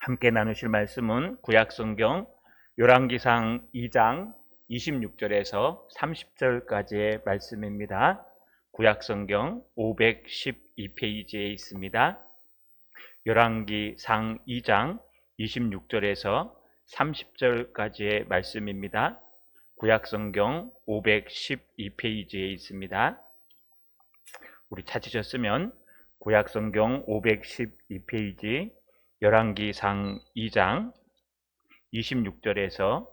함께 나누실 말씀은 구약성경 열왕기상 2장 26절에서 30절까지의 말씀입니다. 구약성경 512페이지에 있습니다. 열왕기상 2장 26절에서 30절까지의 말씀입니다. 구약성경 512페이지에 있습니다. 우리 찾으셨으면 구약성경 512페이지 열왕기상 2장 26절에서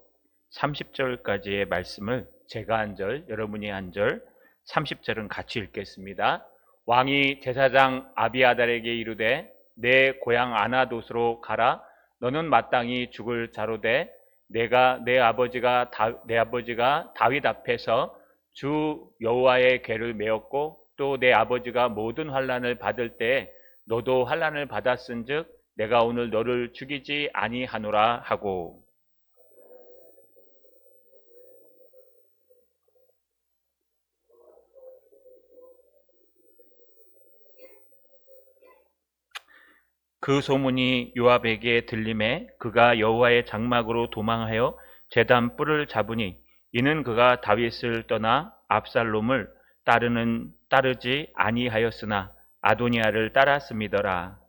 30절까지의 말씀을 제가 한 절, 여러분이 한 절, 30절은 같이 읽겠습니다. 왕이 제사장 아비아달에게 이르되 내 고향 아나돗으로 가라. 너는 마땅히 죽을 자로되 내가 내 아버지가 다윗 앞에서 주 여호와의 궤를 메었고 또 내 아버지가 모든 환난을 받을 때에 너도 환난을 받았은즉 내가 오늘 너를 죽이지 아니하노라 하고. 그 소문이 요압에게 들림에 그가 여호와의 장막으로 도망하여 제단 뿔을 잡으니 이는 그가 다윗을 떠나 압살롬을 따르지 아니하였으나 아도니아를 따랐음이더라.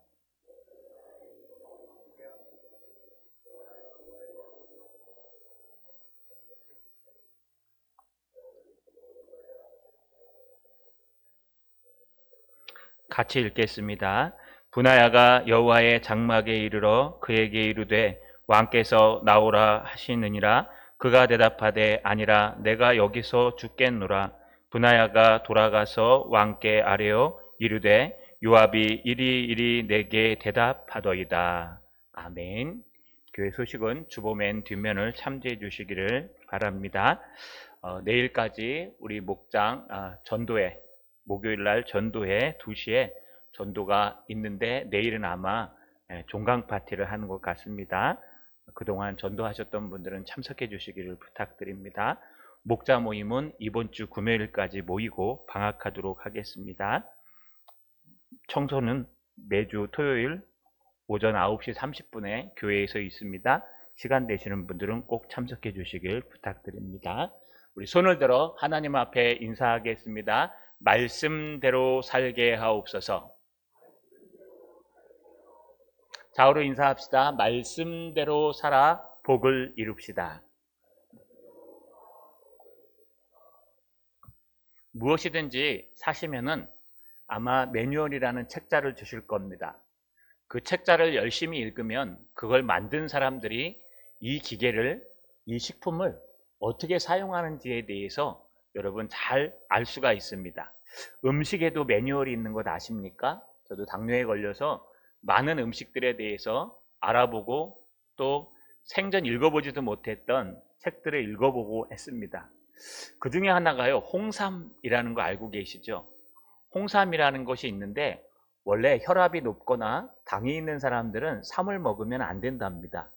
같이 읽겠습니다. 분하야가 여호와의 장막에 이르러 그에게 이르되 왕께서 나오라 하시느니라. 그가 대답하되 아니라 내가 여기서 죽겠노라. 분하야가 돌아가서 왕께 아뢰어 이르되 요압이 이리 내게 대답하더이다. 아멘. 교회 소식은 주보맨 뒷면을 참조해 주시기를 바랍니다. 내일까지 우리 목장 전도회, 목요일날 전도회 2시에 전도가 있는데 내일은 아마 종강 파티를 하는 것 같습니다. 그동안 전도하셨던 분들은 참석해 주시기를 부탁드립니다. 목자 모임은 이번 주 금요일까지 모이고 방학하도록 하겠습니다. 청소는 매주 토요일 오전 9시 30분에 교회에서 있습니다. 시간 되시는 분들은 꼭 참석해 주시길 부탁드립니다. 우리 손을 들어 하나님 앞에 인사하겠습니다. 말씀대로 살게 하옵소서. 좌우로 인사합시다. 말씀대로 살아 복을 이룹시다. 무엇이든지 사시면은 아마 매뉴얼이라는 책자를 주실 겁니다. 그 책자를 열심히 읽으면 그걸 만든 사람들이 이 기계를, 이 식품을 어떻게 사용하는지에 대해서 여러분 잘 알 수가 있습니다. 음식에도 매뉴얼이 있는 것 아십니까? 저도 당뇨에 걸려서 많은 음식들에 대해서 알아보고 또 생전 읽어보지도 못했던 책들을 읽어보고 했습니다. 그 중에 하나가요, 홍삼이라는 거 알고 계시죠? 홍삼이라는 것이 있는데 원래 혈압이 높거나 당이 있는 사람들은 삼을 먹으면 안 된답니다.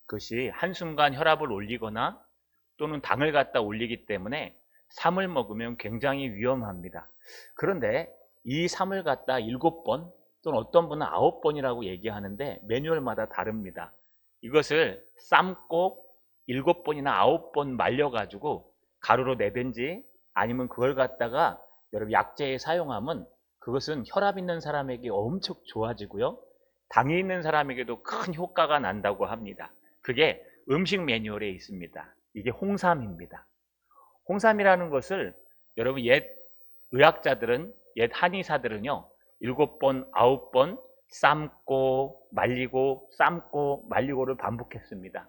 그것이 한순간 혈압을 올리거나 또는 당을 갖다 올리기 때문에 삼을 먹으면 굉장히 위험합니다. 그런데 이 삼을 갖다 7번 또는 어떤 분은 9번이라고 얘기하는데 매뉴얼마다 다릅니다. 이것을 삶고 7번이나 9번 말려가지고 가루로 내든지 아니면 그걸 갖다가 여러분 약재에 사용하면 그것은 혈압 있는 사람에게 엄청 좋아지고요. 당이 있는 사람에게도 큰 효과가 난다고 합니다. 그게 음식 매뉴얼에 있습니다. 이게 홍삼입니다. 홍삼이라는 것을 여러분 옛 의학자들은, 옛 한의사들은요, 7번, 9번 삶고 말리고 삶고 말리고를 반복했습니다.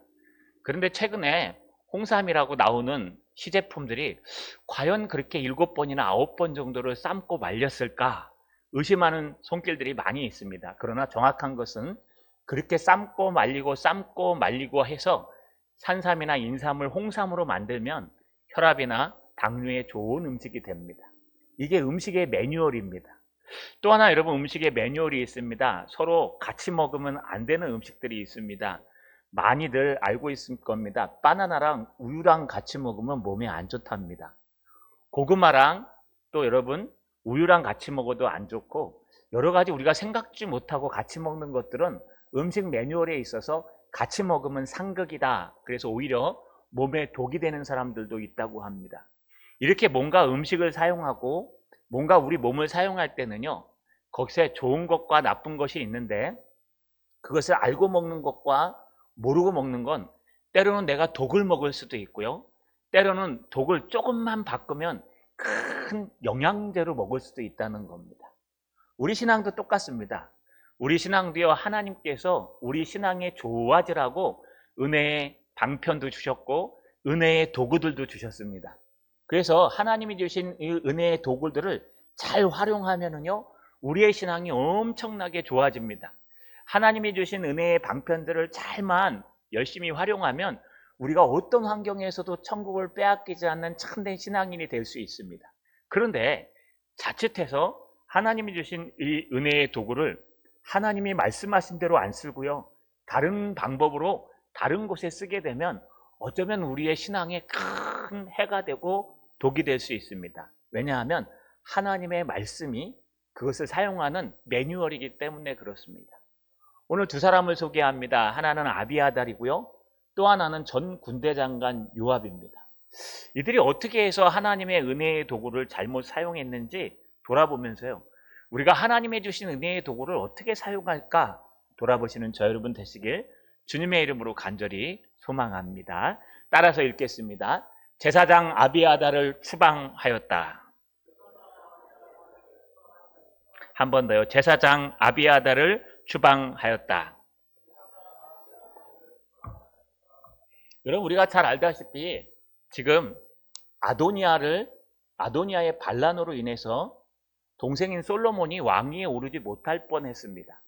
그런데 최근에 홍삼이라고 나오는 시제품들이 과연 그렇게 7번이나 9번 정도를 삶고 말렸을까 의심하는 손길들이 많이 있습니다. 그러나 정확한 것은 그렇게 삶고 말리고 해서 산삼이나 인삼을 홍삼으로 만들면 혈압이나 당뇨에 좋은 음식이 됩니다. 이게 음식의 매뉴얼입니다. 또 하나 여러분 음식의 매뉴얼이 있습니다. 서로 같이 먹으면 안 되는 음식들이 있습니다. 많이들 알고 있을 겁니다. 바나나랑 우유랑 같이 먹으면 몸에 안 좋답니다. 고구마랑 또 여러분 우유랑 같이 먹어도 안 좋고 여러 가지 우리가 생각지 못하고 같이 먹는 것들은 음식 매뉴얼에 있어서 같이 먹으면 상극이다. 그래서 오히려 몸에 독이 되는 사람들도 있다고 합니다. 이렇게 뭔가 음식을 사용하고 뭔가 우리 몸을 사용할 때는요, 거기서 좋은 것과 나쁜 것이 있는데 그것을 알고 먹는 것과 모르고 먹는 건 때로는 내가 독을 먹을 수도 있고요, 때로는 독을 조금만 바꾸면 큰 영양제로 먹을 수도 있다는 겁니다. 우리 신앙도 똑같습니다. 우리 신앙도요, 하나님께서 우리 신앙에 좋아지라고 은혜의 방편도 주셨고 은혜의 도구들도 주셨습니다. 그래서 하나님이 주신 이 은혜의 도구들을 잘 활용하면은요, 우리의 신앙이 엄청나게 좋아집니다. 하나님이 주신 은혜의 방편들을 잘만 열심히 활용하면 우리가 어떤 환경에서도 천국을 빼앗기지 않는 참된 신앙인이 될 수 있습니다. 그런데 자칫해서 하나님이 주신 이 은혜의 도구를 하나님이 말씀하신 대로 안 쓰고요, 다른 방법으로 다른 곳에 쓰게 되면 어쩌면 우리의 신앙에 큰 해가 되고 독이 될 수 있습니다. 왜냐하면 하나님의 말씀이 그것을 사용하는 매뉴얼이기 때문에 그렇습니다. 오늘 두 사람을 소개합니다. 하나는 아비아달이고요, 또 하나는 전 군대장관 요압입니다. 이들이 어떻게 해서 하나님의 은혜의 도구를 잘못 사용했는지 돌아보면서요, 우리가 하나님의 주신 은혜의 도구를 어떻게 사용할까 돌아보시는 저 여러분 되시길 주님의 이름으로 간절히 소망합니다. 따라서 읽겠습니다. 제사장 아비아달을 추방하였다. 한 번 더요. 제사장 아비아달을 추방하였다. 여러분, 우리가 잘 알다시피 지금 아도니아의 반란으로 인해서 동생인 솔로몬이 왕위에 오르지 못할 뻔했습니다.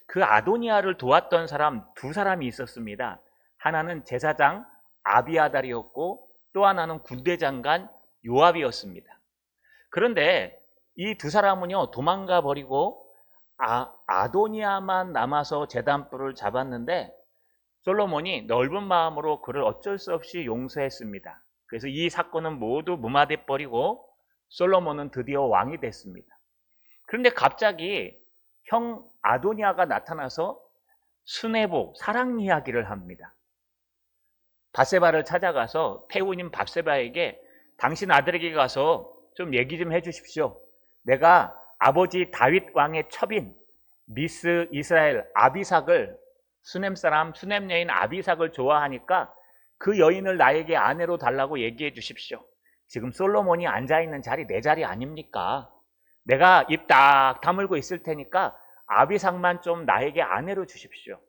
그 아도니아를 도왔던 사람 두 사람이 있었습니다. 하나는 제사장 아비아달이었고 또 하나는 군대장관 요압이었습니다. 그런데 이 두 사람은요, 도망가 버리고 아도니아만 남아서 제단불을 잡았는데 솔로몬이 넓은 마음으로 그를 어쩔 수 없이 용서했습니다. 그래서 이 사건은 모두 무마돼 버리고 솔로몬은 드디어 왕이 됐습니다. 그런데 갑자기 형 아도니아가 나타나서 수내보 사랑 이야기를 합니다. 밧세바를 찾아가서 태우인 밧세바에게 당신 아들에게 가서 좀 얘기 좀 해주십시오. 내가 아버지 다윗 왕의 첩인 미스 이스라엘 아비삭을, 수넴 사람 수넴 여인 아비삭을 좋아하니까 그 여인을 나에게 아내로 달라고 얘기해 주십시오. 지금 솔로몬이 앉아있는 자리 내 자리 아닙니까? 내가 입 딱 다물고 있을 테니까 아비삭만 좀 나에게 아내로 주십시오.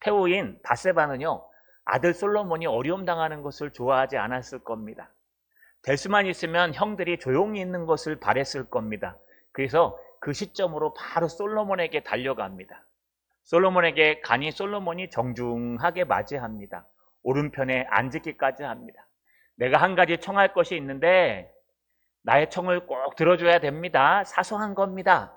태우인 밧세바는요, 아들 솔로몬이 어려움 당하는 것을 좋아하지 않았을 겁니다. 될 수만 있으면 형들이 조용히 있는 것을 바랬을 겁니다. 그래서 그 시점으로 바로 솔로몬에게 달려갑니다. 솔로몬에게 가니 솔로몬이 정중하게 맞이합니다. 오른편에 앉기까지 합니다. 내가 한 가지 청할 것이 있는데 나의 청을 꼭 들어줘야 됩니다. 사소한 겁니다.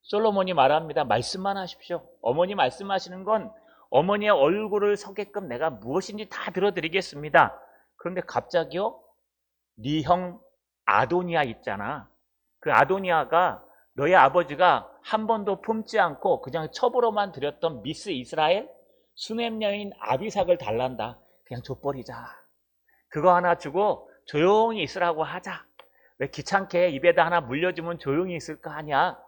솔로몬이 말합니다. 말씀만 하십시오. 어머니 말씀하시는 건 어머니의 얼굴을 서게끔 내가 무엇인지 다 들어드리겠습니다. 그런데 갑자기요, 네 형 아도니아 있잖아. 그 아도니아가 너의 아버지가 한 번도 품지 않고 그냥 첩으로만 드렸던 미스 이스라엘 수넴 여인 아비삭을 달란다. 그냥 줘버리자. 그거 하나 주고 조용히 있으라고 하자. 왜 귀찮게 입에다 하나 물려주면 조용히 있을 거 아니야.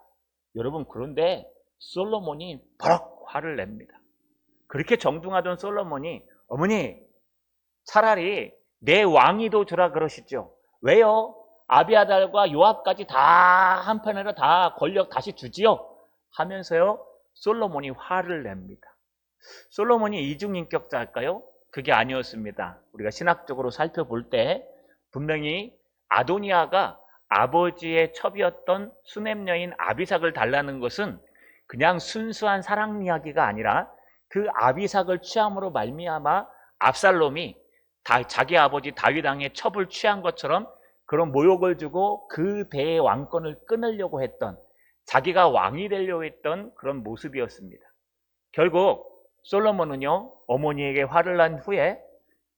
여러분, 그런데 솔로몬이 버럭 화를 냅니다. 그렇게 정중하던 솔로몬이 어머니 차라리 내 왕위도 주라 그러시죠. 왜요? 아비아달과 요압까지 다 한편으로 다 권력 다시 주지요 하면서요, 솔로몬이 화를 냅니다. 솔로몬이 이중인격자일까요? 그게 아니었습니다. 우리가 신학적으로 살펴볼 때 분명히 아도니아가 아버지의 첩이었던 수넴 여인 아비삭을 달라는 것은 그냥 순수한 사랑 이야기가 아니라 그 아비삭을 취함으로 말미암아 압살롬이 자기 아버지 다윗 왕의 첩을 취한 것처럼 그런 모욕을 주고 그 대의 왕권을 끊으려고 했던, 자기가 왕이 되려고 했던 그런 모습이었습니다. 결국 솔로몬은요, 어머니에게 화를 난 후에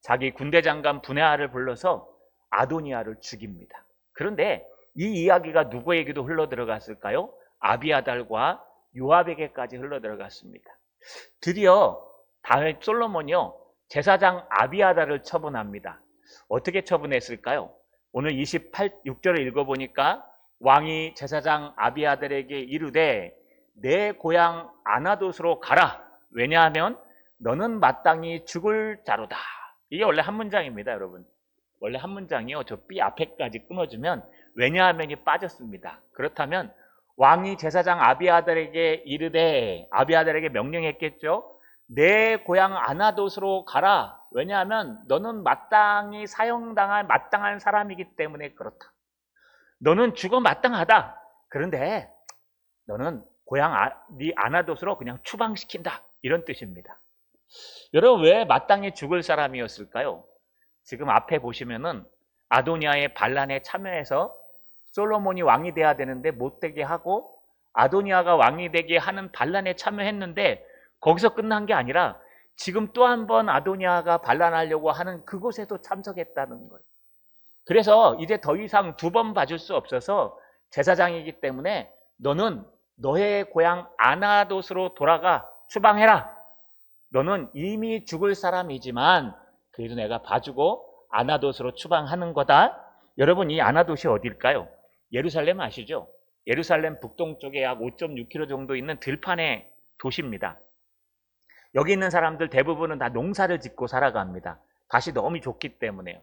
자기 군대장관 분에아를 불러서 아도니아를 죽입니다. 그런데 이 이야기가 누구에게도 흘러 들어갔을까요? 아비아달과 요압에게까지 흘러들어갔습니다. 드디어 다음에 솔로몬이요 제사장 아비아다를 처분합니다. 어떻게 처분했을까요? 오늘 6절을 읽어보니까 왕이 제사장 아비아달에게 이르되 내 고향 아나돗으로 가라. 왜냐하면 너는 마땅히 죽을 자로다. 이게 원래 한 문장입니다, 여러분. 원래 한 문장이요. 저 B 앞에까지 끊어주면 왜냐하면이 빠졌습니다. 그렇다면 왕이 제사장 아비아달에게 이르되 아비아달에게 명령했겠죠. 내 고향 아나돗으로 가라. 왜냐하면 너는 마땅히 사형당할 마땅한 사람이기 때문에 그렇다. 너는 죽어 마땅하다. 그런데 너는 고향 네 아나돗으로 그냥 추방시킨다. 이런 뜻입니다. 여러분 왜 마땅히 죽을 사람이었을까요? 지금 앞에 보시면은 아도니아의 반란에 참여해서 솔로몬이 왕이 돼야 되는데 못되게 하고 아도니아가 왕이 되게 하는 반란에 참여했는데 거기서 끝난 게 아니라 지금 또 한 번 아도니아가 반란하려고 하는 그곳에도 참석했다는 거예요. 그래서 이제 더 이상 두 번 봐줄 수 없어서 제사장이기 때문에 너는 너의 고향 아나돗으로 돌아가 추방해라. 너는 이미 죽을 사람이지만 그래도 내가 봐주고 아나돗으로 추방하는 거다. 여러분 이 아나돗이 어딜까요? 예루살렘 아시죠? 예루살렘 북동쪽에 약 5.6km 정도 있는 들판의 도시입니다. 여기 있는 사람들 대부분은 다 농사를 짓고 살아갑니다. 밭이 너무 좋기 때문에요.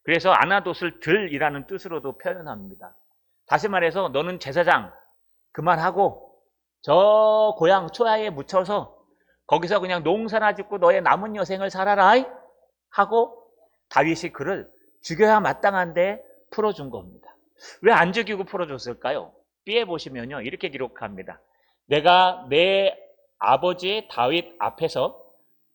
그래서 아나돗을 들이라는 뜻으로도 표현합니다. 다시 말해서 너는 제사장 그만하고 저 고향 초야에 묻혀서 거기서 그냥 농사나 짓고 너의 남은 여생을 살아라 하고 다윗이 그를 죽여야 마땅한데 풀어준 겁니다. 왜 안 죽이고 풀어줬을까요? B에 보시면요 이렇게 기록합니다. 내가 내 아버지 다윗 앞에서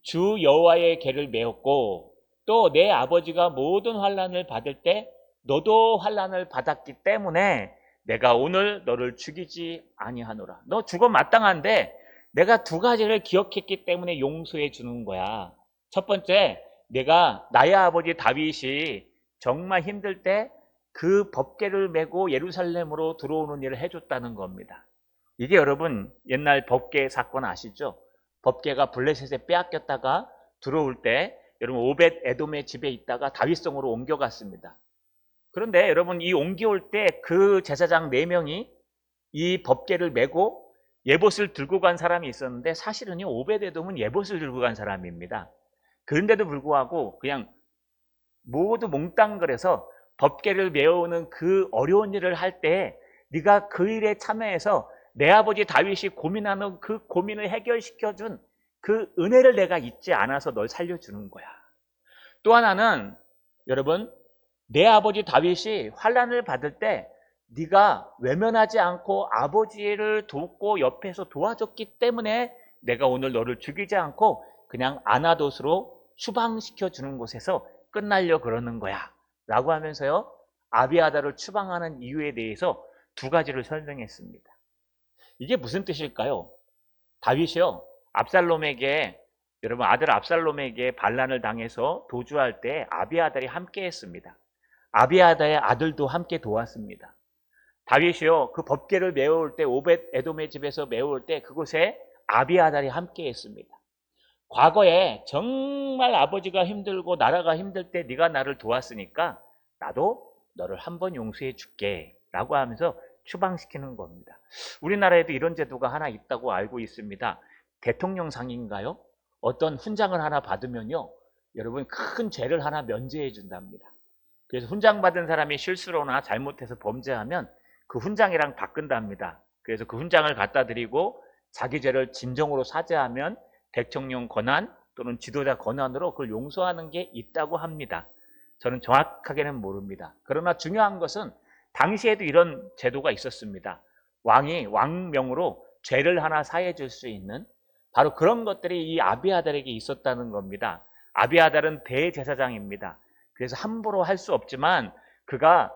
주 여호와의 궤를 메었고 또 내 아버지가 모든 환난을 받을 때 너도 환난을 받았기 때문에 내가 오늘 너를 죽이지 아니하노라. 너 죽어 마땅한데 내가 두 가지를 기억했기 때문에 용서해 주는 거야. 첫 번째, 내가 나의 아버지 다윗이 정말 힘들 때 그 법궤를 메고 예루살렘으로 들어오는 일을 해줬다는 겁니다. 이게 여러분 옛날 법궤 사건 아시죠? 법궤가 블레셋에 빼앗겼다가 들어올 때 여러분 오벳 에돔의 집에 있다가 다윗성으로 옮겨갔습니다. 그런데 여러분 이 옮겨올 때 그 제사장 4명이 이 법궤를 메고 예봇을 들고 간 사람이 있었는데 사실은요 오벳 에돔은 예봇을 들고 간 사람입니다. 그런데도 불구하고 그냥 모두 몽땅그려서 법궤를 메우는 그 어려운 일을 할 때 네가 그 일에 참여해서 내 아버지 다윗이 고민하는 그 고민을 해결시켜준 그 은혜를 내가 잊지 않아서 널 살려주는 거야. 또 하나는 여러분 내 아버지 다윗이 환난을 받을 때 네가 외면하지 않고 아버지를 돕고 옆에서 도와줬기 때문에 내가 오늘 너를 죽이지 않고 그냥 아나돗으로 추방시켜 주는 곳에서 끝나려 그러는 거야 라고 하면서요 아비아다를 추방하는 이유에 대해서 두 가지를 설명했습니다. 이게 무슨 뜻일까요? 다윗이요 압살롬에게 여러분 아들 압살롬에게 반란을 당해서 도주할 때 아비아달이 함께 했습니다. 아비아다의 아들도 함께 도왔습니다. 다윗이요 그 법궤를 메워올 때 오벳 에돔의 집에서 메워올 때 그곳에 아비아달이 함께 했습니다. 과거에 정말 아버지가 힘들고 나라가 힘들 때 네가 나를 도왔으니까 나도 너를 한번 용서해 줄게 라고 하면서 추방시키는 겁니다. 우리나라에도 이런 제도가 하나 있다고 알고 있습니다. 대통령상인가요? 어떤 훈장을 하나 받으면요 여러분 큰 죄를 하나 면제해 준답니다. 그래서 훈장 받은 사람이 실수로나 잘못해서 범죄하면 그 훈장이랑 바꾼답니다. 그래서 그 훈장을 갖다 드리고 자기 죄를 진정으로 사죄하면 대통령 권한 또는 지도자 권한으로 그걸 용서하는 게 있다고 합니다. 저는 정확하게는 모릅니다. 그러나 중요한 것은 당시에도 이런 제도가 있었습니다. 왕이 왕명으로 죄를 하나 사해 줄 수 있는 바로 그런 것들이 이 아비아달에게 있었다는 겁니다. 아비아달은 대제사장입니다. 그래서 함부로 할 수 없지만 그가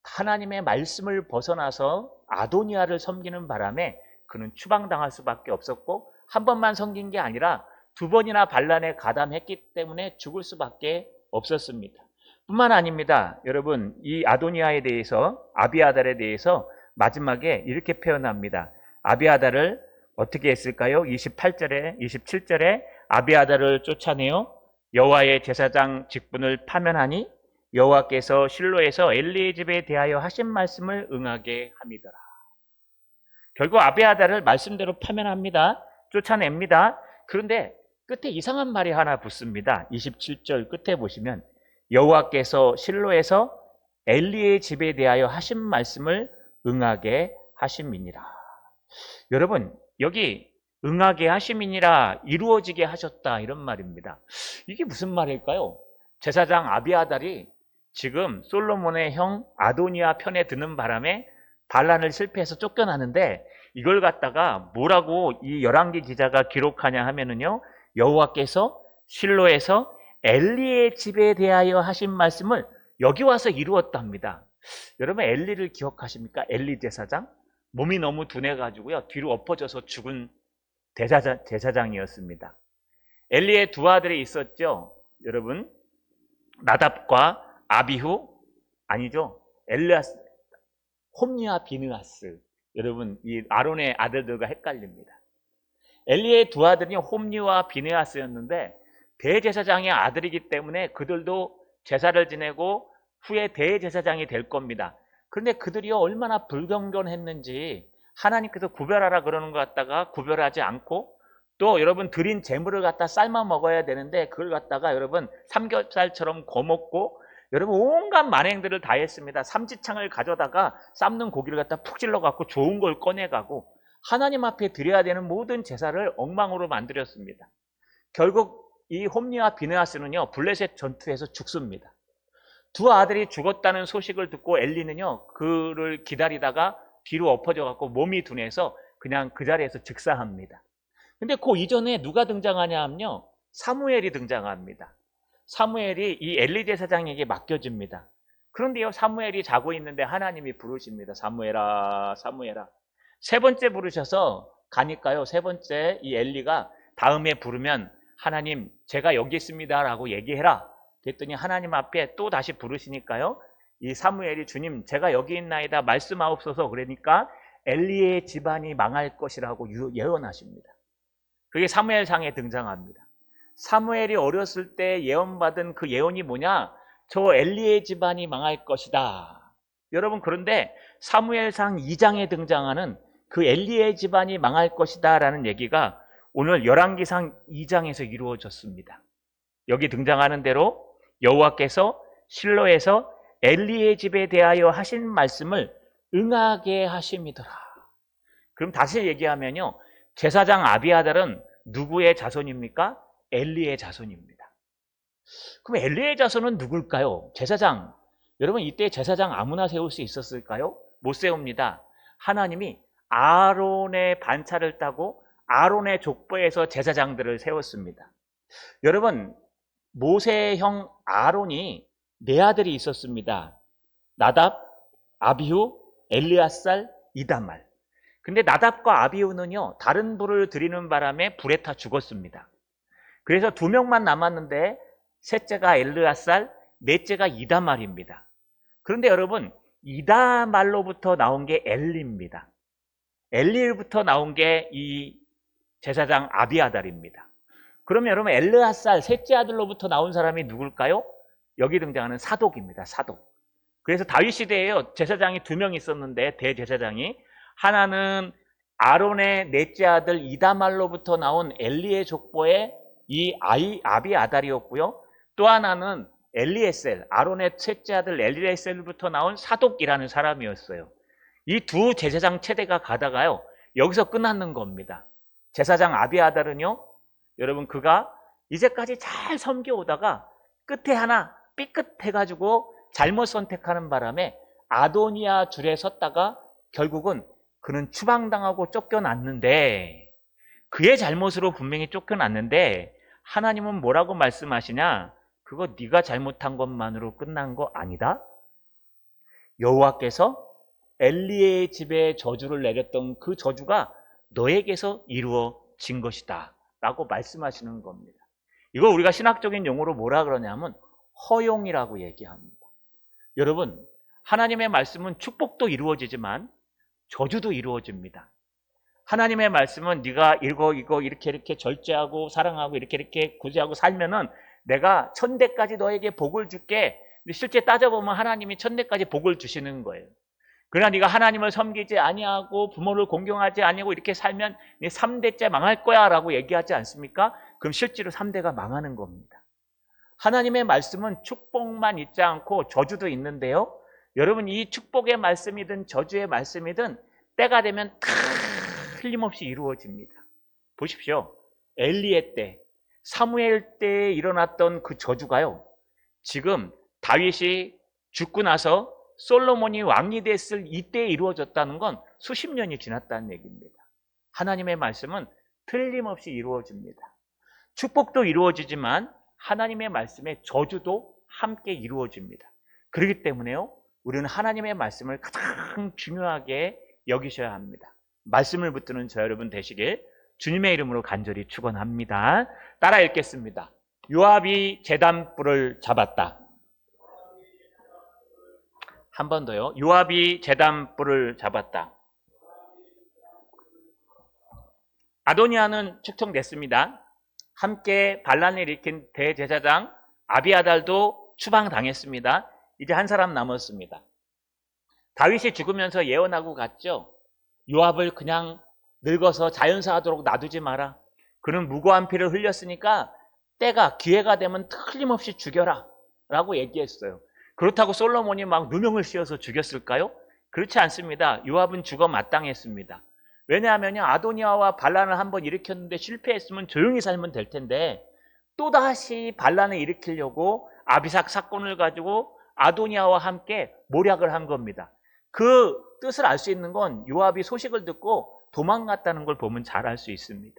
하나님의 말씀을 벗어나서 아도니아를 섬기는 바람에 그는 추방당할 수밖에 없었고 한 번만 섬긴 게 아니라 두 번이나 반란에 가담했기 때문에 죽을 수밖에 없었습니다. 뿐만 아닙니다. 여러분 이 아도니아에 대해서 아비아달에 대해서 마지막에 이렇게 표현합니다. 아비아달을 어떻게 했을까요? 28절에 27절에 아비아달을 쫓아내어 여호와의 제사장 직분을 파면하니 여호와께서 실로에서 엘리의 집에 대하여 하신 말씀을 응하게 함이더라. 결국 아비아달을 말씀대로 파면합니다. 쫓아냅니다. 그런데 끝에 이상한 말이 하나 붙습니다. 27절 끝에 보시면 여호와께서 실로에서 엘리의 집에 대하여 하신 말씀을 응하게 하심이니라. 여러분, 여기 응하게 하심이니라, 이루어지게 하셨다, 이런 말입니다. 이게 무슨 말일까요? 제사장 아비아달이 지금 솔로몬의 형 아도니아 편에 드는 바람에 반란을 실패해서 쫓겨나는데, 이걸 갖다가 뭐라고 이 열왕기 기자가 기록하냐 하면은요, 여호와께서 실로에서 엘리의 집에 대하여 하신 말씀을 여기 와서 이루었답니다. 여러분, 엘리를 기억하십니까? 엘리 제사장? 몸이 너무 둔해가지고요, 뒤로 엎어져서 죽은 제사장이었습니다. 엘리의 두 아들이 있었죠. 여러분, 나답과 아비후, 아니죠, 엘리아스, 홈리와 비느하스. 여러분, 이 아론의 아들들과 헷갈립니다. 엘리의 두 아들이 홈리와 비느하스였는데 대제사장의 아들이기 때문에 그들도 제사를 지내고 후에 대제사장이 될 겁니다. 그런데 그들이요, 얼마나 불경건했는지 하나님께서 구별하라 그러는 것 갖다가 구별하지 않고, 또 여러분 드린 재물을 갖다 삶아 먹어야 되는데 그걸 갖다가 여러분 삼겹살처럼 거먹고, 여러분 온갖 만행들을 다 했습니다. 삼지창을 가져다가 삶는 고기를 갖다 푹 찔러 갖고 좋은 걸 꺼내가고 하나님 앞에 드려야 되는 모든 제사를 엉망으로 만들었습니다. 결국 이 홈리와 비느하스는요, 블레셋 전투에서 죽습니다. 두 아들이 죽었다는 소식을 듣고 엘리는요, 그를 기다리다가 뒤로 엎어져 갖고 몸이 둔해서 그냥 그 자리에서 즉사합니다. 근데 그 이전에 누가 등장하냐 하면요, 사무엘이 등장합니다. 사무엘이 이 엘리 제사장에게 맡겨집니다. 그런데요, 사무엘이 자고 있는데 하나님이 부르십니다. 사무엘아, 사무엘아. 세 번째 부르셔서 가니까요, 세 번째 이 엘리가 다음에 부르면 하나님, 제가 여기 있습니다 라고 얘기해라. 그랬더니 하나님 앞에 또 다시 부르시니까요, 이 사무엘이 주님, 제가 여기 있나이다 말씀하옵소서. 그러니까 엘리의 집안이 망할 것이라고 예언하십니다. 그게 사무엘상에 등장합니다. 사무엘이 어렸을 때 예언받은 그 예언이 뭐냐? 저 엘리의 집안이 망할 것이다. 여러분, 그런데 사무엘상 2장에 등장하는 그 엘리의 집안이 망할 것이다 라는 얘기가 오늘 열왕기상 2장에서 이루어졌습니다. 여기 등장하는 대로 여호와께서 실로에서 엘리의 집에 대하여 하신 말씀을 응하게 하심이더라. 그럼 다시 얘기하면요, 제사장 아비아달은 누구의 자손입니까? 엘리의 자손입니다. 그럼 엘리의 자손은 누굴까요? 제사장. 여러분, 이때 제사장 아무나 세울 수 있었을까요? 못 세웁니다. 하나님이 아론의 반차를 따고 아론의 족보에서 제사장들을 세웠습니다. 여러분, 모세의 형 아론이 네 아들이 있었습니다. 나답, 아비후, 엘리아살, 이다말. 근데 나답과 아비후는요, 다른 불을 드리는 바람에 불에 타 죽었습니다. 그래서 두 명만 남았는데 셋째가 엘르아살, 넷째가 이다말입니다. 그런데 여러분, 이다말로부터 나온 게 엘리입니다. 엘리부터 나온 게 이 제사장 아비아달입니다. 그러면 여러분, 엘르아살 셋째 아들로부터 나온 사람이 누굴까요? 여기 등장하는 사독입니다. 사독. 그래서 다윗 시대에요, 제사장이 두 명 있었는데 대제사장이, 하나는 아론의 넷째 아들 이다말로부터 나온 엘리의 족보의 이 아비아달이었고요, 또 하나는 엘리에셀, 아론의 셋째 아들 엘리에셀부터 나온 사독이라는 사람이었어요. 이 두 제사장 체대가 가다가요, 여기서 끝났는 겁니다. 제사장 아비아달은요, 여러분, 그가 이제까지 잘 섬겨오다가 끝에 하나 삐끗해가지고 잘못 선택하는 바람에 아도니아 줄에 섰다가 결국은 그는 추방당하고 쫓겨났는데, 그의 잘못으로 분명히 쫓겨났는데 하나님은 뭐라고 말씀하시냐? 그거 네가 잘못한 것만으로 끝난 거 아니다. 여호와께서 엘리의 집에 저주를 내렸던 그 저주가 너에게서 이루어진 것이다 라고 말씀하시는 겁니다. 이거 우리가 신학적인 용어로 뭐라 그러냐면 허용이라고 얘기합니다. 여러분, 하나님의 말씀은 축복도 이루어지지만 저주도 이루어집니다. 하나님의 말씀은 네가 이거 이렇게 절제하고 사랑하고 이렇게 구제하고 살면은 내가 천대까지 너에게 복을 줄게. 근데 실제 따져보면 하나님이 천대까지 복을 주시는 거예요. 그러나 네가 하나님을 섬기지 아니하고 부모를 공경하지 아니하고 이렇게 살면 네 3대째 망할 거야 라고 얘기하지 않습니까? 그럼 실제로 3대가 망하는 겁니다. 하나님의 말씀은 축복만 있지 않고 저주도 있는데요. 여러분, 이 축복의 말씀이든 저주의 말씀이든 때가 되면 틀림없이 이루어집니다. 보십시오. 엘리의 때, 사무엘 때에 일어났던 그 저주가요, 지금 다윗이 죽고 나서 솔로몬이 왕이 됐을 이때에 이루어졌다는 건 수십 년이 지났다는 얘기입니다. 하나님의 말씀은 틀림없이 이루어집니다. 축복도 이루어지지만 하나님의 말씀에 저주도 함께 이루어집니다. 그렇기 때문에요, 우리는 하나님의 말씀을 가장 중요하게 여기셔야 합니다. 말씀을 붙드는 저 여러분 되시길 주님의 이름으로 간절히 축원합니다. 따라 읽겠습니다. 요압이 제단불을 잡았다. 한 번 더요. 요압이 제단불을 잡았다. 아도니아는 축청됐습니다. 함께 반란을 일으킨 대제사장 아비아달도 추방당했습니다. 이제 한 사람 남았습니다. 다윗이 죽으면서 예언하고 갔죠. 요압을 그냥 늙어서 자연사하도록 놔두지 마라. 그는 무고한 피를 흘렸으니까 때가 기회가 되면 틀림없이 죽여라 라고 얘기했어요. 그렇다고 솔로몬이 막 누명을 씌워서 죽였을까요? 그렇지 않습니다. 요압은 죽어 마땅했습니다. 왜냐하면 아도니아와 반란을 한번 일으켰는데 실패했으면 조용히 살면 될 텐데 또다시 반란을 일으키려고 아비삭 사건을 가지고 아도니아와 함께 모략을 한 겁니다. 그 뜻을 알 수 있는 건 요압이 소식을 듣고 도망갔다는 걸 보면 잘 알 수 있습니다.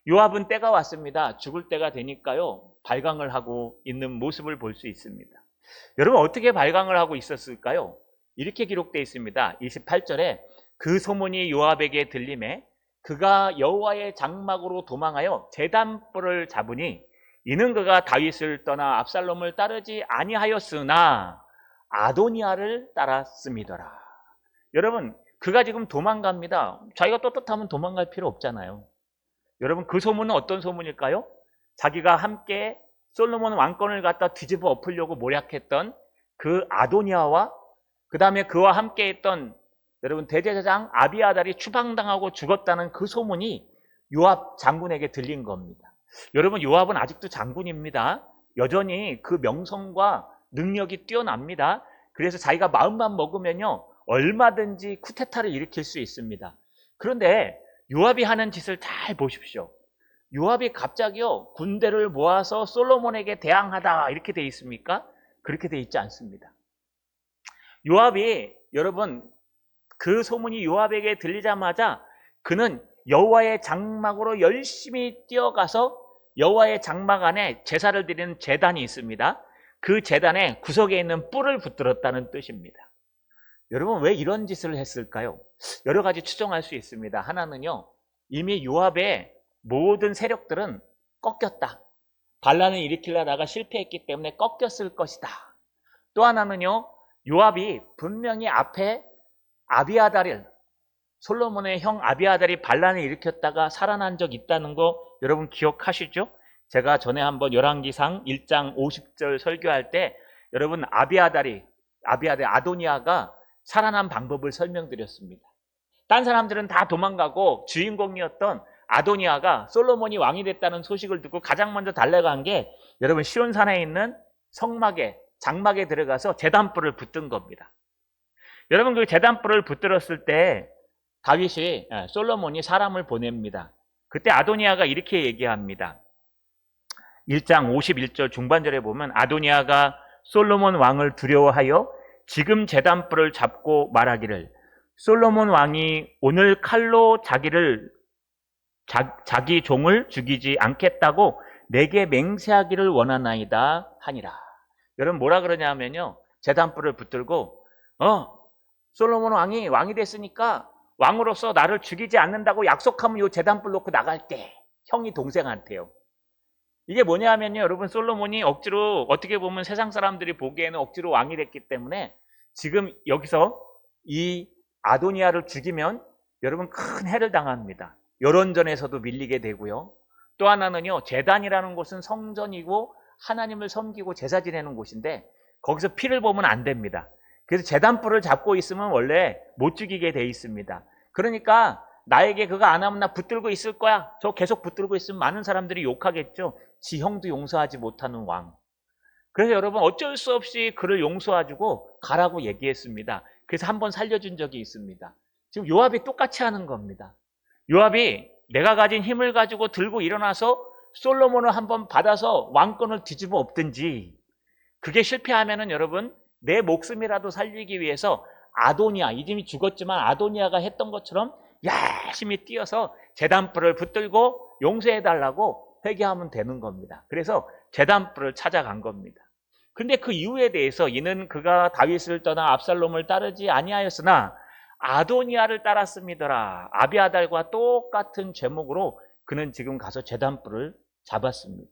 요압은 때가 왔습니다. 죽을 때가 되니까요, 발광을 하고 있는 모습을 볼 수 있습니다. 여러분, 어떻게 발광을 하고 있었을까요? 이렇게 기록되어 있습니다. 28절에 그 소문이 요압에게 들림에 그가 여호와의 장막으로 도망하여 제단불을 잡으니 이는 그가 다윗을 떠나 압살롬을 따르지 아니하였으나 아도니아를 따랐음이더라. 여러분, 그가 지금 도망갑니다. 자기가 떳떳하면 도망갈 필요 없잖아요. 여러분, 그 소문은 어떤 소문일까요? 자기가 함께 솔로몬 왕권을 갖다 뒤집어 엎으려고 모략했던 그 아도니아와 그 다음에 그와 함께 했던 여러분 대제사장 아비아달이 추방당하고 죽었다는 그 소문이 요압 장군에게 들린 겁니다. 여러분, 요압은 아직도 장군입니다. 여전히 그 명성과 능력이 뛰어납니다. 그래서 자기가 마음만 먹으면요, 얼마든지 쿠데타를 일으킬 수 있습니다. 그런데 요압이 하는 짓을 잘 보십시오. 요압이 갑자기요, 군대를 모아서 솔로몬에게 대항하다 이렇게 돼 있습니까? 그렇게 돼 있지 않습니다. 요압이, 여러분, 그 소문이 요압에게 들리자마자 그는 여호와의 장막으로 열심히 뛰어가서 여호와의 장막 안에 제사를 드리는 제단이 있습니다. 그 제단에 구석에 있는 뿔을 붙들었다는 뜻입니다. 여러분, 왜 이런 짓을 했을까요? 여러 가지 추정할 수 있습니다. 하나는요, 이미 요압의 모든 세력들은 꺾였다. 반란을 일으키려다가 실패했기 때문에 꺾였을 것이다. 또 하나는요, 요압이 분명히 앞에 아비아달을, 솔로몬의 형 아비아달이 반란을 일으켰다가 살아난 적 있다는 거 여러분 기억하시죠? 제가 전에 한번 열왕기상 1장 50절 설교할 때 여러분 아비아달 아도니아가 살아난 방법을 설명드렸습니다. 딴 사람들은 다 도망가고 주인공이었던 아도니아가 솔로몬이 왕이 됐다는 소식을 듣고 가장 먼저 달려간 게 여러분 시온산에 있는 성막에, 장막에 들어가서 제단불을 붙든 겁니다. 여러분, 그 제단불을 붙들었을 때 다윗이, 솔로몬이 사람을 보냅니다. 그때 아도니아가 이렇게 얘기합니다. 1장 51절 중반절에 보면 아도니아가 솔로몬 왕을 두려워하여 지금 제단불을 잡고 말하기를 솔로몬 왕이 오늘 칼로 자기 종을 죽이지 않겠다고 내게 맹세하기를 원하나이다 하니라. 여러분, 뭐라 그러냐면요, 제단불을 붙들고 솔로몬 왕이 됐으니까 왕으로서 나를 죽이지 않는다고 약속하면 요 제단불 놓고 나갈 때 형이 동생한테요. 이게 뭐냐면요, 여러분, 솔로몬이 억지로, 어떻게 보면 세상 사람들이 보기에는 억지로 왕이 됐기 때문에 지금 여기서 이 아도니아를 죽이면 여러분 큰 해를 당합니다. 여론전에서도 밀리게 되고요. 또 하나는요, 제단이라는 곳은 성전이고 하나님을 섬기고 제사 지내는 곳인데 거기서 피를 보면 안 됩니다. 그래서 제단불을 잡고 있으면 원래 못 죽이게 돼 있습니다. 그러니까 나에게 그거 안 하면 나 붙들고 있을 거야. 저 계속 붙들고 있으면 많은 사람들이 욕하겠죠. 지 형도 용서하지 못하는 왕. 그래서 여러분 어쩔 수 없이 그를 용서해주고 가라고 얘기했습니다. 그래서 한번 살려준 적이 있습니다. 지금 요압이 똑같이 하는 겁니다. 요압이 내가 가진 힘을 가지고 들고 일어나서 솔로몬을 한번 받아서 왕권을 뒤집어 엎든지, 그게 실패하면은 여러분 내 목숨이라도 살리기 위해서 아도니아, 이름이 죽었지만 아도니아가 했던 것처럼 열심히 뛰어서 제단불을 붙들고 용서해달라고 회개하면 되는 겁니다. 그래서 제단불을 찾아간 겁니다. 근데 그 이유에 대해서 이는 그가 다윗을 떠나 압살롬을 따르지 아니하였으나 아도니아를 따랐음이더라. 아비아달과 똑같은 제목으로 그는 지금 가서 제단불을 잡았습니다.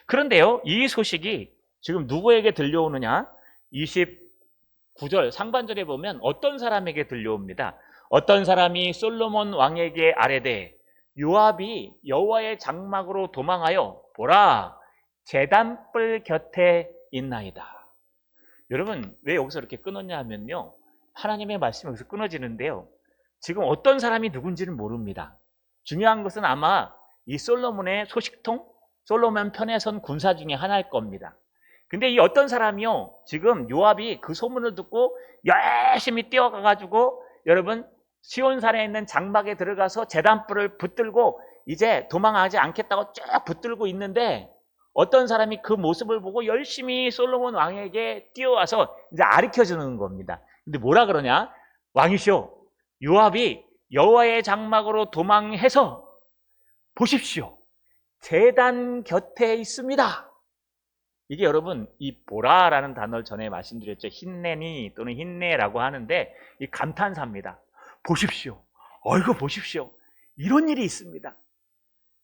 그런데요, 이 소식이 지금 누구에게 들려오느냐? 29절 상반절에 보면 어떤 사람에게 들려옵니다. 어떤 사람이 솔로몬 왕에게 아뢰되 요압이 여호와의 장막으로 도망하여 보라, 제단불 곁에 있나이다. 여러분 왜 여기서 이렇게 끊었냐 하면요, 하나님의 말씀이 여기서 끊어지는데요, 지금 어떤 사람이 누군지는 모릅니다. 중요한 것은 아마 이 솔로몬의 소식통, 솔로몬 편에 선 군사 중에 하나일 겁니다. 근데 이 어떤 사람이요, 지금 요압이 그 소문을 듣고 열심히 뛰어가가지고 여러분 시온산에 있는 장막에 들어가서 제단불을 붙들고 이제 도망하지 않겠다고 쭉 붙들고 있는데, 어떤 사람이 그 모습을 보고 열심히 솔로몬 왕에게 뛰어와서 이제 가르쳐주는 겁니다. 근데 뭐라 그러냐? 왕이시오, 요압이 여호와의 장막으로 도망해서 보십시오, 제단 곁에 있습니다. 이게 여러분 이 보라라는 단어를 전에 말씀드렸죠. 힌내니 또는 힌내라고 하는데 이 감탄사입니다. 보십시오, 어이구 보십시오, 이런 일이 있습니다.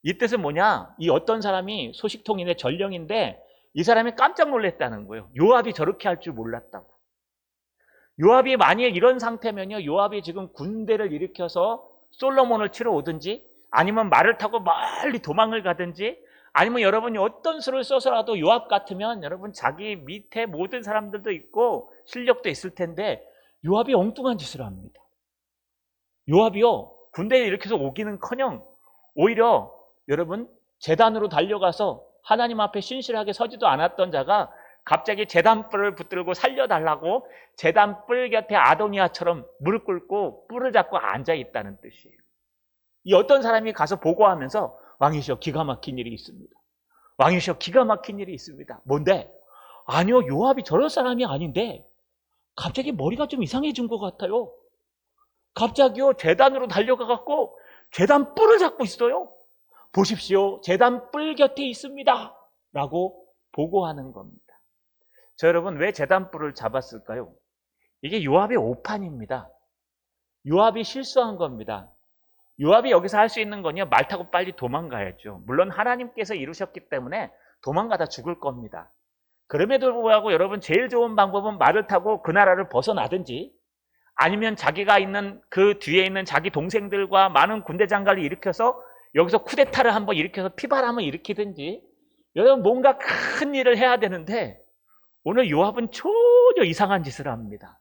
이 뜻은 뭐냐? 이 어떤 사람이 소식통인데 전령인데 이 사람이 깜짝 놀랐다는 거예요. 요압이 저렇게 할 줄 몰랐다고. 요압이 만약에 이런 상태면요, 요압이 지금 군대를 일으켜서 솔로몬을 치러 오든지 아니면 말을 타고 멀리 도망을 가든지 아니면 여러분이 어떤 수를 써서라도 요압 같으면 여러분 자기 밑에 모든 사람들도 있고 실력도 있을 텐데 요압이 엉뚱한 짓을 합니다. 요압이요, 군대를 일으켜서 오기는커녕 오히려 여러분 제단으로 달려가서 하나님 앞에 신실하게 서지도 않았던 자가 갑자기 제단불을 붙들고 살려달라고 제단불 곁에 아도니아처럼 무릎 꿇고 뿔을 잡고 앉아있다는 뜻이에요. 이 어떤 사람이 가서 보고하면서 왕이시여, 기가 막힌 일이 있습니다. 왕이시여, 기가 막힌 일이 있습니다. 뭔데? 아니요, 요압이 저럴 사람이 아닌데 갑자기 머리가 좀 이상해진 것 같아요. 갑자기요 제단으로 달려가갖고 제단 뿔을 잡고 있어요. 보십시오, 제단 뿔 곁에 있습니다 라고 보고하는 겁니다. 저 여러분 왜 제단 뿔을 잡았을까요? 이게 요압의 오판입니다. 요압이 실수한 겁니다. 요압이 여기서 할 수 있는 건요, 말 타고 빨리 도망가야죠. 물론 하나님께서 이루셨기 때문에 도망가다 죽을 겁니다. 그럼에도 불구하고 여러분 제일 좋은 방법은 말을 타고 그 나라를 벗어나든지 아니면 자기가 있는 그 뒤에 있는 자기 동생들과 많은 군대 장관을 일으켜서 여기서 쿠데타를 한번 일으켜서 피바람을 일으키든지 여러분 뭔가 큰 일을 해야 되는데 오늘 요압은 전혀 이상한 짓을 합니다.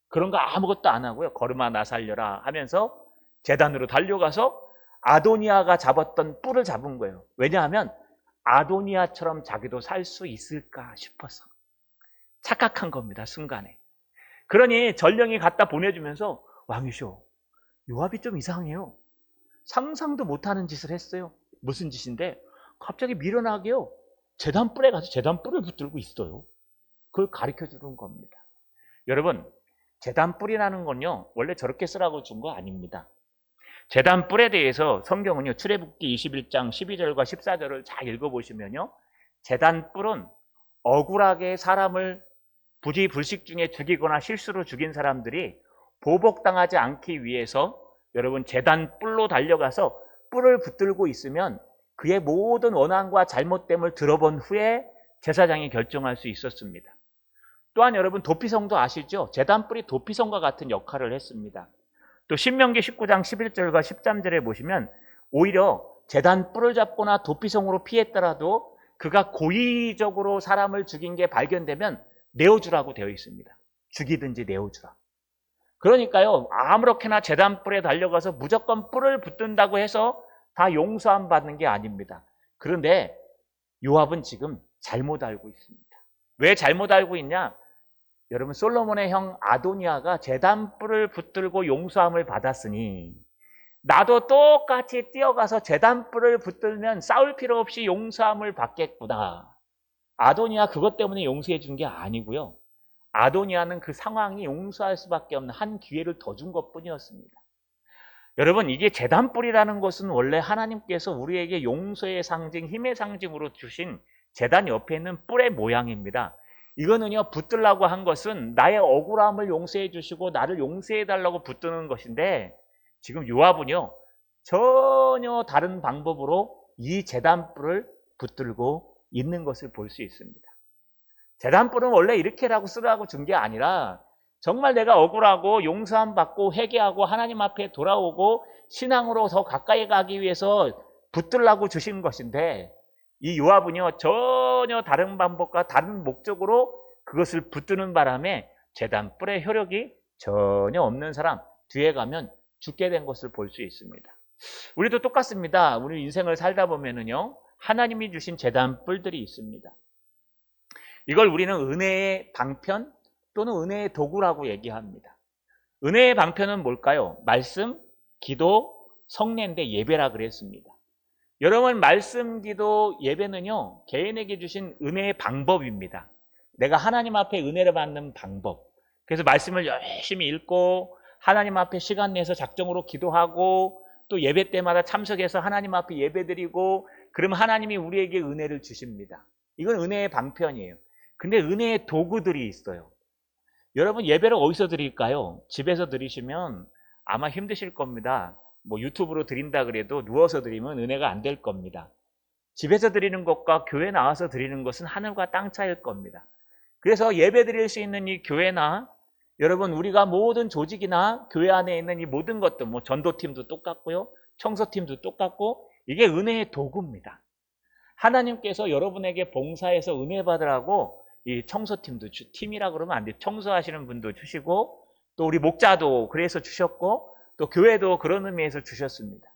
그런 거 아무것도 안 하고요, 걸음아 나 살려라 하면서 제단으로 달려가서 아도니아가 잡았던 뿔을 잡은 거예요. 왜냐하면 아도니아처럼 자기도 살 수 있을까 싶어서 착각한 겁니다, 순간에. 그러니 전령이 갖다 보내주면서 왕이시오, 요압이 좀 이상해요. 상상도 못하는 짓을 했어요. 무슨 짓인데 갑자기 미련하게요 제단불에 가서 제단불을 붙들고 있어요. 그걸 가르쳐주는 겁니다. 여러분 제단불이라는 건요 원래 저렇게 쓰라고 준 거 아닙니다. 제단불에 대해서 성경은요 출애굽기 21장 12절과 14절을 잘 읽어보시면요, 제단불은 억울하게 사람을 부지불식 중에 죽이거나 실수로 죽인 사람들이 보복당하지 않기 위해서 여러분 제단뿔로 달려가서 뿔을 붙들고 있으면 그의 모든 원한과 잘못됨을 들어본 후에 제사장이 결정할 수 있었습니다. 또한 여러분 도피성도 아시죠? 제단뿔이 도피성과 같은 역할을 했습니다. 또 신명기 19장 11절과 13절에 보시면 오히려 제단 뿔을 잡거나 도피성으로 피했더라도 그가 고의적으로 사람을 죽인 게 발견되면 내어주라고 되어 있습니다. 죽이든지 내어주라. 그러니까요, 아무렇게나 제단 뿔에 달려가서 무조건 뿔을 붙든다고 해서 다 용서함 받는 게 아닙니다. 그런데 요압은 지금 잘못 알고 있습니다. 왜 잘못 알고 있냐? 여러분, 솔로몬의 형 아도니아가 제단 뿔을 붙들고 용서함을 받았으니 나도 똑같이 뛰어가서 제단 뿔을 붙들면 싸울 필요 없이 용서함을 받겠구나. 아도니아 그것 때문에 용서해 준 게 아니고요. 아도니아는 그 상황이 용서할 수밖에 없는 한 기회를 더 준 것뿐이었습니다. 여러분, 이게 제단뿔이라는 것은 원래 하나님께서 우리에게 용서의 상징, 힘의 상징으로 주신 제단 옆에 있는 뿔의 모양입니다. 이거는요, 붙들라고 한 것은 나의 억울함을 용서해 주시고 나를 용서해 달라고 붙드는 것인데, 지금 요압은요, 전혀 다른 방법으로 이 제단뿔을 붙들고 있는 것을 볼 수 있습니다. 제단뿔은 원래 이렇게라고 쓰라고 준 게 아니라 정말 내가 억울하고 용서함 받고 회개하고 하나님 앞에 돌아오고 신앙으로 더 가까이 가기 위해서 붙들라고 주신 것인데, 이 요압은요 전혀 다른 방법과 다른 목적으로 그것을 붙드는 바람에 제단뿔의 효력이 전혀 없는 사람, 뒤에 가면 죽게 된 것을 볼 수 있습니다. 우리도 똑같습니다. 우리 인생을 살다 보면은요, 하나님이 주신 제단뿔들이 있습니다. 이걸 우리는 은혜의 방편 또는 은혜의 도구라고 얘기합니다. 은혜의 방편은 뭘까요? 말씀, 기도, 성례인데 예배라 그랬습니다. 여러분, 말씀, 기도, 예배는요, 개인에게 주신 은혜의 방법입니다. 내가 하나님 앞에 은혜를 받는 방법. 그래서 말씀을 열심히 읽고 하나님 앞에 시간 내서 작정으로 기도하고 또 예배 때마다 참석해서 하나님 앞에 예배드리고, 그러면 하나님이 우리에게 은혜를 주십니다. 이건 은혜의 방편이에요. 근데 은혜의 도구들이 있어요. 여러분, 예배를 어디서 드릴까요? 집에서 드리시면 아마 힘드실 겁니다. 뭐 유튜브로 드린다 그래도 누워서 드리면 은혜가 안 될 겁니다. 집에서 드리는 것과 교회 나와서 드리는 것은 하늘과 땅 차이일 겁니다. 그래서 예배 드릴 수 있는 이 교회나, 여러분, 우리가 모든 조직이나 교회 안에 있는 이 모든 것들, 뭐 전도팀도 똑같고요, 청소팀도 똑같고, 이게 은혜의 도구입니다. 하나님께서 여러분에게 봉사해서 은혜 받으라고 이 청소팀도 팀이라 그러면 안 돼요. 청소하시는 분도 주시고, 또 우리 목자도 그래서 주셨고, 또 교회도 그런 의미에서 주셨습니다.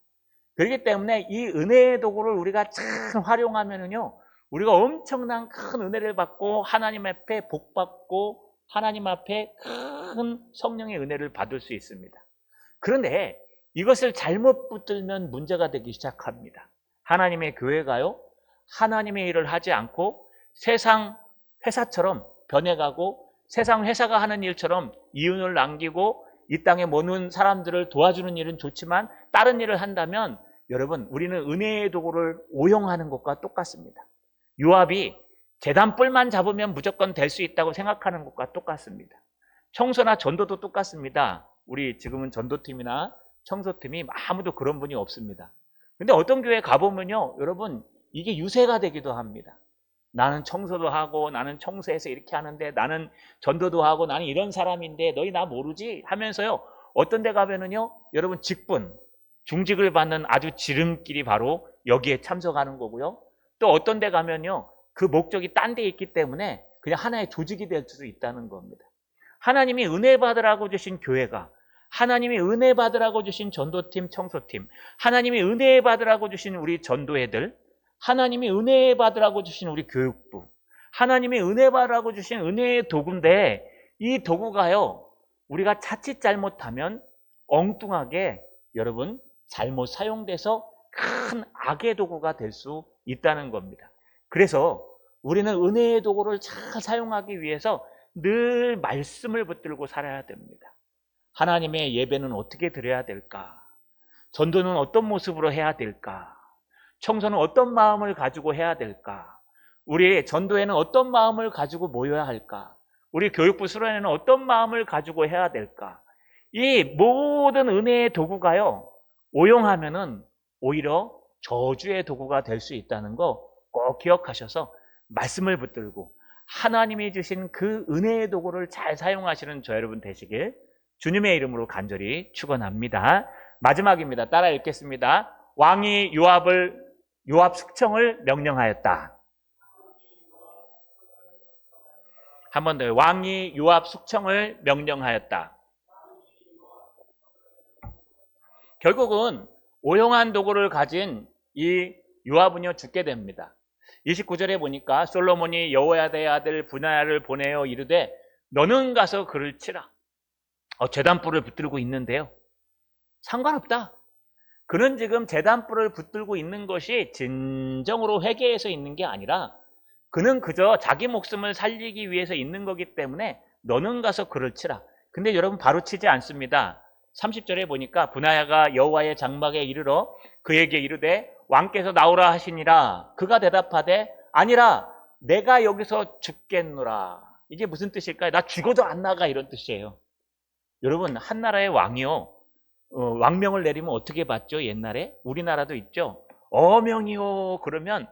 그렇기 때문에 이 은혜의 도구를 우리가 참 활용하면은요, 우리가 엄청난 큰 은혜를 받고 하나님 앞에 복 받고 하나님 앞에 큰 성령의 은혜를 받을 수 있습니다. 그런데 이것을 잘못 붙들면 문제가 되기 시작합니다. 하나님의 교회가요, 하나님의 일을 하지 않고 세상 회사처럼 변해가고 세상 회사가 하는 일처럼 이윤을 남기고 이 땅에 머문 사람들을 도와주는 일은 좋지만 다른 일을 한다면, 여러분, 우리는 은혜의 도구를 오용하는 것과 똑같습니다. 요압이 제단뿔만 잡으면 무조건 될 수 있다고 생각하는 것과 똑같습니다. 청소나 전도도 똑같습니다. 우리 지금은 전도팀이나 청소팀이 아무도 그런 분이 없습니다. 근데 어떤 교회 가보면요, 여러분, 이게 유세가 되기도 합니다. 나는 청소도 하고 나는 청소해서 이렇게 하는데 나는 전도도 하고 나는 이런 사람인데 너희 나 모르지? 하면서요, 어떤 데 가면은요, 여러분, 직분, 중직을 받는 아주 지름길이 바로 여기에 참석하는 거고요. 또 어떤 데 가면요, 그 목적이 딴 데 있기 때문에 그냥 하나의 조직이 될 수도 있다는 겁니다. 하나님이 은혜 받으라고 주신 교회가, 하나님이 은혜 받으라고 주신 전도팀, 청소팀, 하나님이 은혜 받으라고 주신 우리 전도회들, 하나님이 은혜 받으라고 주신 우리 교육부, 하나님이 은혜 받으라고 주신 은혜의 도구인데, 이 도구가요, 우리가 자칫 잘못하면 엉뚱하게, 여러분, 잘못 사용돼서 큰 악의 도구가 될 수 있다는 겁니다. 그래서 우리는 은혜의 도구를 잘 사용하기 위해서 늘 말씀을 붙들고 살아야 됩니다. 하나님의 예배는 어떻게 드려야 될까? 전도는 어떤 모습으로 해야 될까? 청소는 어떤 마음을 가지고 해야 될까? 우리 전도회는 어떤 마음을 가지고 모여야 할까? 우리 교육부 수련회는 어떤 마음을 가지고 해야 될까? 이 모든 은혜의 도구가요, 오용하면은 오히려 저주의 도구가 될 수 있다는 거 꼭 기억하셔서 말씀을 붙들고 하나님이 주신 그 은혜의 도구를 잘 사용하시는 저 여러분 되시길 주님의 이름으로 간절히 축원합니다. 마지막입니다. 따라 읽겠습니다. 왕이 요압 숙청을 명령하였다. 한 번 더. 왕이 요압 숙청을 명령하였다. 결국은 오용한 도구를 가진 이 요압은요 죽게 됩니다. 29절에 보니까 솔로몬이 여호야다의 아들 분하야를 보내어 이르되 너는 가서 그를 치라. 제단불을 붙들고 있는데요. 상관없다. 그는 지금 제단불을 붙들고 있는 것이 진정으로 회개해서 있는 게 아니라 그는 그저 자기 목숨을 살리기 위해서 있는 거기 때문에 너는 가서 그를 치라. 근데 여러분 바로 치지 않습니다. 30절에 보니까 분하야가 여호와의 장막에 이르러 그에게 이르되 왕께서 나오라 하시니라. 그가 대답하되 아니라 내가 여기서 죽겠노라. 이게 무슨 뜻일까요? 나 죽어도 안 나가, 이런 뜻이에요. 여러분, 한 나라의 왕이요 왕명을 내리면 어떻게 받죠? 옛날에 우리나라도 있죠. 어명이요 그러면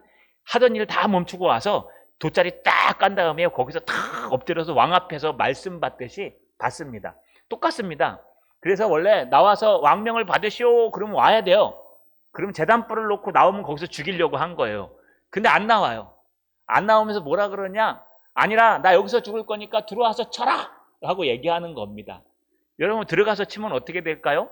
하던 일 다 멈추고 와서 돗자리 딱 깐 다음에 거기서 탁 엎드려서 왕 앞에서 말씀 받듯이 받습니다. 똑같습니다. 그래서 원래 나와서 왕명을 받으시오 그러면 와야 돼요. 그럼 제단불을 놓고 나오면 거기서 죽이려고 한 거예요. 근데 안 나와요. 안 나오면서 뭐라 그러냐? 아니라 나 여기서 죽을 거니까 들어와서 쳐라! 하고 얘기하는 겁니다. 여러분 들어가서 치면 어떻게 될까요?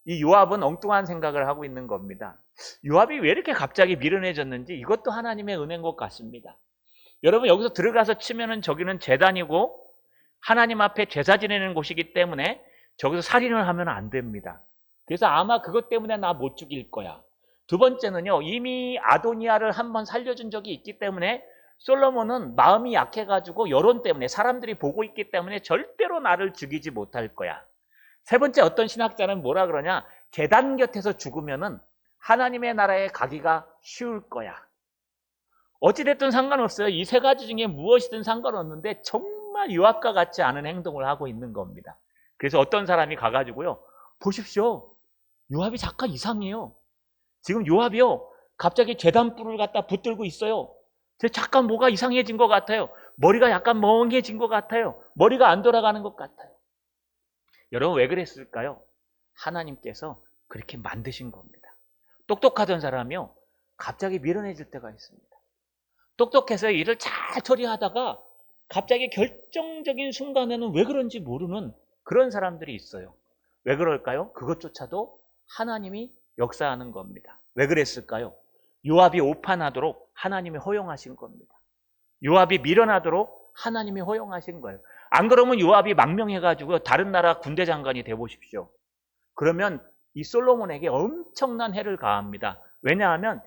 이 요압은 엉뚱한 생각을 하고 있는 겁니다. 요압이 왜 이렇게 갑자기 미련해졌는지 이것도 하나님의 은혜인 것 같습니다. 여러분 여기서 들어가서 치면은 저기는 제단이고 하나님 앞에 제사 지내는 곳이기 때문에 저기서 살인을 하면 안 됩니다. 그래서 아마 그것 때문에 나 못 죽일 거야. 두 번째는요, 이미 아도니아를 한번 살려준 적이 있기 때문에 솔로몬은 마음이 약해가지고 여론 때문에 사람들이 보고 있기 때문에 절대로 나를 죽이지 못할 거야. 세 번째, 어떤 신학자는 뭐라 그러냐? 제단 곁에서 죽으면은 하나님의 나라에 가기가 쉬울 거야. 어찌됐든 상관없어요. 이 세 가지 중에 무엇이든 상관없는데 정말 요압과 같지 않은 행동을 하고 있는 겁니다. 그래서 어떤 사람이 가가지고요, 보십시오, 요압이 잠깐 이상해요. 지금 요압이요 갑자기 제단불을 갖다 붙들고 있어요. 잠깐 뭐가 이상해진 것 같아요. 머리가 약간 멍해진 것 같아요. 머리가 안 돌아가는 것 같아요. 여러분 왜 그랬을까요? 하나님께서 그렇게 만드신 겁니다. 똑똑하던 사람이요 갑자기 미련해질 때가 있습니다. 똑똑해서 일을 잘 처리하다가 갑자기 결정적인 순간에는 왜 그런지 모르는 그런 사람들이 있어요. 왜 그럴까요? 그것조차도 하나님이 역사하는 겁니다. 왜 그랬을까요? 요압이 오판하도록 하나님이 허용하신 겁니다. 요압이 미련하도록 하나님이 허용하신 거예요. 안 그러면 요압이 망명해가지고 다른 나라 군대 장관이 돼보십시오. 그러면 이 솔로몬에게 엄청난 해를 가합니다. 왜냐하면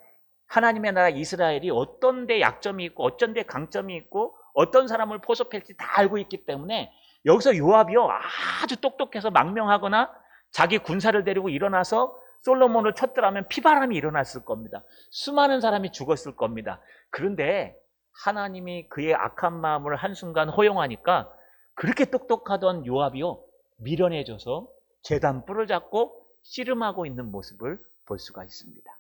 하나님의 나라 이스라엘이 어떤 데 약점이 있고 어떤 데 강점이 있고 어떤 사람을 포섭할지 다 알고 있기 때문에 여기서 요압이요 아주 똑똑해서 망명하거나 자기 군사를 데리고 일어나서 솔로몬을 쳤더라면 피바람이 일어났을 겁니다. 수많은 사람이 죽었을 겁니다. 그런데 하나님이 그의 악한 마음을 한순간 허용하니까 그렇게 똑똑하던 요압이요 미련해져서 제단불을 잡고 씨름하고 있는 모습을 볼 수가 있습니다.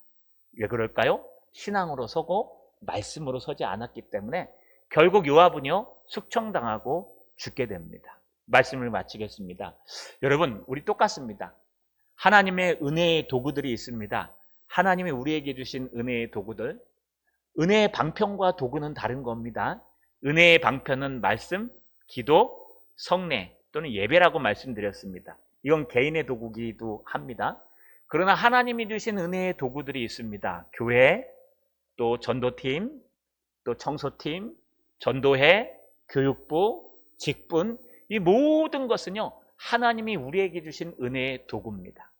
왜 그럴까요? 신앙으로 서고 말씀으로 서지 않았기 때문에 결국 요압은요 숙청당하고 죽게 됩니다. 말씀을 마치겠습니다. 여러분 우리 똑같습니다. 하나님의 은혜의 도구들이 있습니다. 하나님이 우리에게 주신 은혜의 도구들. 은혜의 방편과 도구는 다른 겁니다. 은혜의 방편은 말씀, 기도, 성례 또는 예배라고 말씀드렸습니다. 이건 개인의 도구기도 합니다. 그러나 하나님이 주신 은혜의 도구들이 있습니다. 교회, 또 전도팀, 또 청소팀, 전도회, 교육부, 직분, 이 모든 것은요 하나님이 우리에게 주신 은혜의 도구입니다.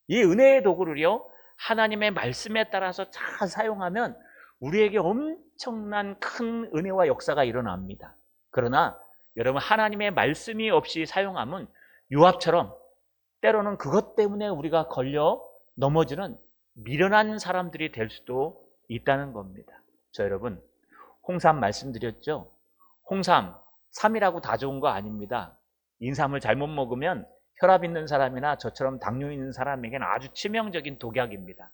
이 은혜의 도구를요 하나님의 말씀에 따라서 잘 사용하면 우리에게 엄청난 큰 은혜와 역사가 일어납니다. 그러나 여러분 하나님의 말씀이 없이 사용하면 요압처럼 때로는 그것 때문에 우리가 걸려 넘어지는 미련한 사람들이 될 수도 있다는 겁니다. 저 여러분 홍삼 말씀드렸죠? 홍삼, 삼이라고 다 좋은 거 아닙니다. 인삼을 잘못 먹으면 혈압 있는 사람이나 저처럼 당뇨 있는 사람에게는 아주 치명적인 독약입니다.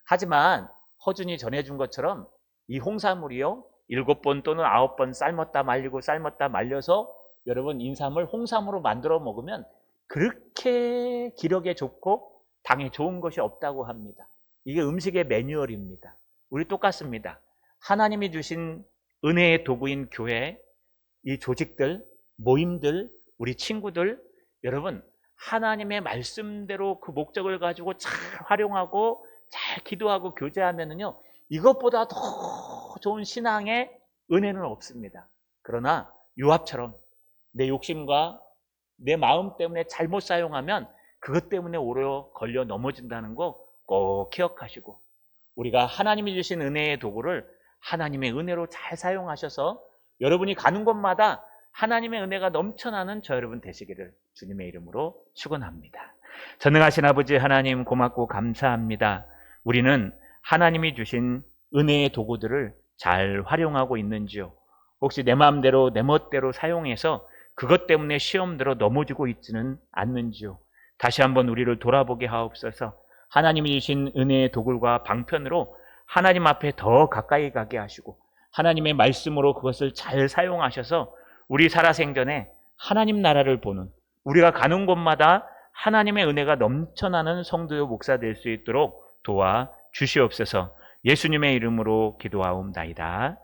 하지만 허준이 전해준 것처럼 이 홍삼물이요 7번 또는 9번 삶았다 말리고 삶았다 말려서 여러분 인삼을 홍삼으로 만들어 먹으면 그렇게 기력에 좋고 당에 좋은 것이 없다고 합니다. 이게 음식의 매뉴얼입니다. 우리 똑같습니다. 하나님이 주신 은혜의 도구인 교회, 이 조직들, 모임들, 우리 친구들, 여러분 하나님의 말씀대로 그 목적을 가지고 잘 활용하고 잘 기도하고 교제하면은요, 이것보다 더 좋은 신앙의 은혜는 없습니다. 그러나 유압처럼 내 욕심과 내 마음 때문에 잘못 사용하면 그것 때문에 오려 걸려 넘어진다는 거 꼭 기억하시고, 우리가 하나님이 주신 은혜의 도구를 하나님의 은혜로 잘 사용하셔서 여러분이 가는 곳마다 하나님의 은혜가 넘쳐나는 저 여러분 되시기를 주님의 이름으로 축원합니다. 전능하신 아버지 하나님, 고맙고 감사합니다. 우리는 하나님이 주신 은혜의 도구들을 잘 활용하고 있는지요? 혹시 내 마음대로 내 멋대로 사용해서 그것 때문에 시험 들어 넘어지고 있지는 않는지요? 다시 한번 우리를 돌아보게 하옵소서. 하나님이 주신 은혜의 도구와 방편으로 하나님 앞에 더 가까이 가게 하시고, 하나님의 말씀으로 그것을 잘 사용하셔서 우리 살아생전에 하나님 나라를 보는, 우리가 가는 곳마다 하나님의 은혜가 넘쳐나는 성도요 목사 될 수 있도록 도와 주시옵소서. 예수님의 이름으로 기도하옵나이다.